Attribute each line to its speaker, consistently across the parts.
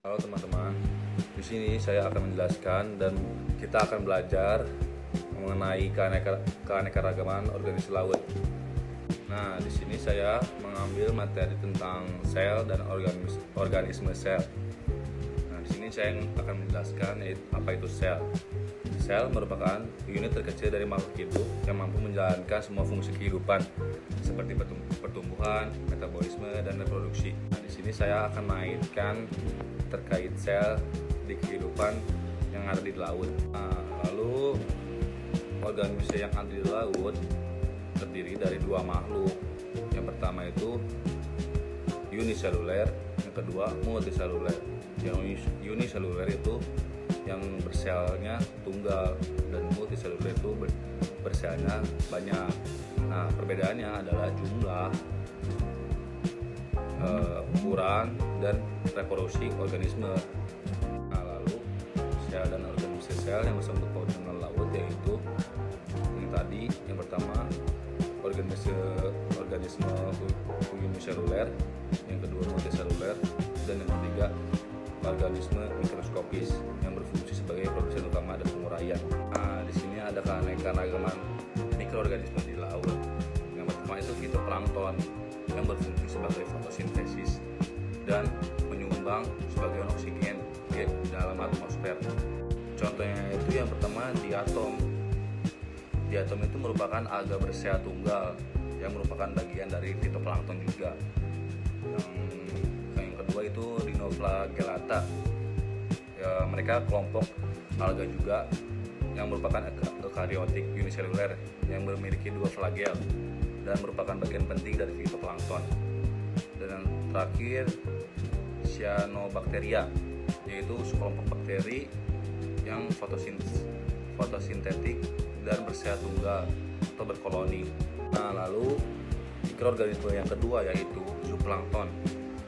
Speaker 1: Halo teman-teman, di sini saya akan menjelaskan dan kita akan belajar mengenai keanekaragaman organisme laut. Nah, di sini saya mengambil materi tentang sel dan organisme sel. Nah, di sini saya akan menjelaskan apa itu sel. Sel merupakan unit terkecil dari makhluk hidup yang mampu menjalankan semua fungsi kehidupan seperti pertumbuhan, metabolisme, dan reproduksi. Nah, di sini saya akan mainkan terkait sel di kehidupan yang ada di laut. Nah, lalu organisme yang ada di laut terdiri dari dua makhluk. Yang pertama itu uniseluler, yang kedua multiseluler. Yang uniseluler itu yang berselnya tunggal dan multiseluler itu berselnya banyak. Nah, perbedaannya adalah jumlah, ukuran, dan reproduksi organisme. Nah, lalu sel dan organisme sel yang bersangkut paut dengan laut yaitu yang tadi, yang pertama organisme uniseluler, yang kedua multiseluler, dan yang ketiga organisme mikroskopis yang berfungsi sebagai produsen utama dan penguraian. Nah, di sini ada keanekaragaman mikroorganisme di laut. Yang pertama itu fitoplankton yang berfungsi sebagai fotosintesis dan menyumbang sebagai oksigen di dalam atmosfer. Contohnya itu yang pertama diatom. Diatom itu merupakan alga bersel tunggal yang merupakan bagian dari fitoplankton juga. Yang kedua itu dinoflagellata. Ya, mereka kelompok alga juga yang merupakan eukaryotik uniseluler yang memiliki dua flagel dan merupakan bagian penting dari fitoplankton. Dan yang terakhir cyanobacteria, yaitu sekelompok bakteri yang fotosintetik dan bersel tunggal atau berkoloni. Nah, lalu mikroorganisme yang kedua yaitu zooplankton,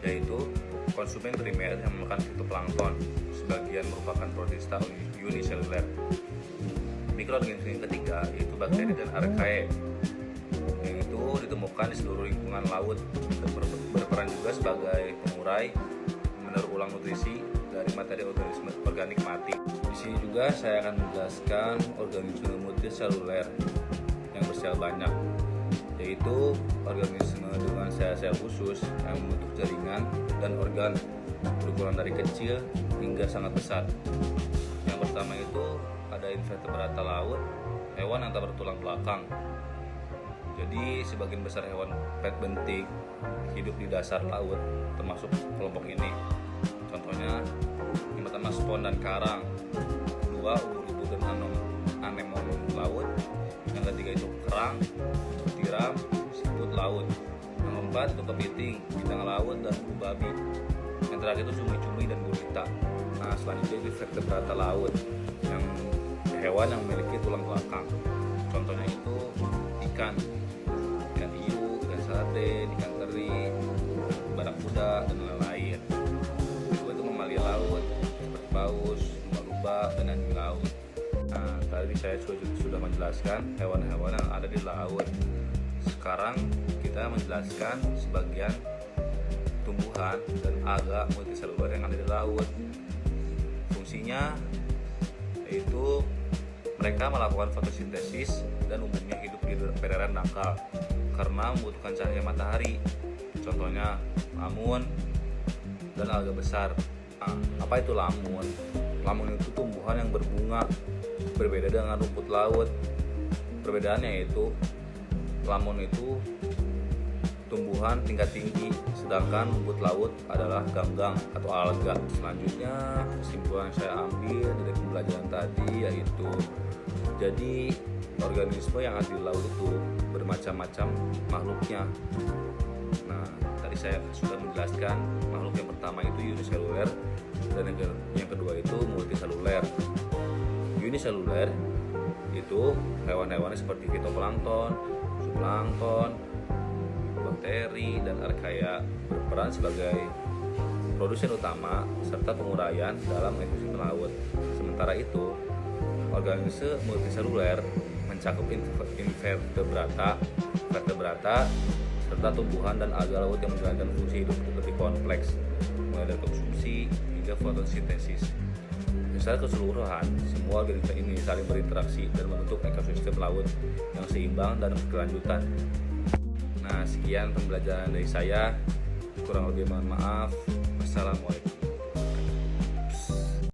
Speaker 1: yaitu konsumen primer yang memakan fitoplankton, sebagian merupakan protista uniseluler. Mikroorganisme yang ketiga yaitu bakteri dan archaea, yang itu ditemukan di seluruh lingkungan laut dan berperan juga sebagai pengurai, mendaur ulang nutrisi dari materi organisme organik mati. Di sini juga saya akan menjelaskan organisme multiseluler yang bersel banyak, yaitu organisme dengan sel-sel khusus yang membentuk jaringan dan organ berukuran dari kecil hingga sangat besar. Yang pertama itu ada invertebrata laut, hewan yang tak bertulang belakang. Jadi sebagian besar hewan bentik hidup di dasar laut termasuk kelompok ini. Contohnya yang pertama spon dan karang, kedua ubur-ubur dan anemon laut, yang ketiga itu kerang, tiram, siput laut, yang keempat itu kepiting, bintang laut, dan bulu babi. Yang terakhir itu cumi-cumi dan gurita. Nah, selanjutnya itu vertebrata laut, yang hewan yang memiliki tulang belakang. Contohnya itu ikan hiu, ikan sarden, ikan teri, barakuda, dan lain-lain. Kedua itu mamalia laut seperti paus, lumba-lumba, dan anjing laut. Nah, tadi saya sudah menjelaskan hewan-hewan yang ada di laut. Sekarang kita menjelaskan sebagian tumbuhan dan alga multiseluler yang ada di laut. Fungsinya yaitu mereka melakukan fotosintesis dan umumnya hidup di perairan dangkal karena membutuhkan cahaya matahari. Contohnya lamun dan alga besar. Nah, apa itu lamun? Lamun itu tumbuhan yang berbunga, berbeda dengan rumput laut. Perbedaannya yaitu lamun itu tumbuhan tingkat tinggi, sedangkan rumput laut adalah ganggang atau alga. Selanjutnya kesimpulan yang saya ambil dari pembelajaran tadi yaitu jadi organisme yang ada di laut itu bermacam-macam makhluknya. Nah, tadi saya sudah menjelaskan makhluk yang pertama itu uniseluler dan yang kedua itu multiseluler. Uniseluler itu hewan-hewan seperti fitoplankton, zooplankton, bakteri, dan archaea berperan sebagai produsen utama serta penguraian dalam ekosistem laut. Sementara itu, organisme multiseluler mencakup invertebrata, vertebrata, serta tumbuhan dan alga laut yang menjalankan fungsi hidup lebih kompleks, mulai dari konsumsi hingga hingga fotosintesis. Secara keseluruhan, semua organisme ini saling berinteraksi dan membentuk ekosistem laut yang seimbang dan berkelanjutan. Nah, sekian pembelajaran dari saya. Kurang lebih mohon maaf. Wassalamualaikum.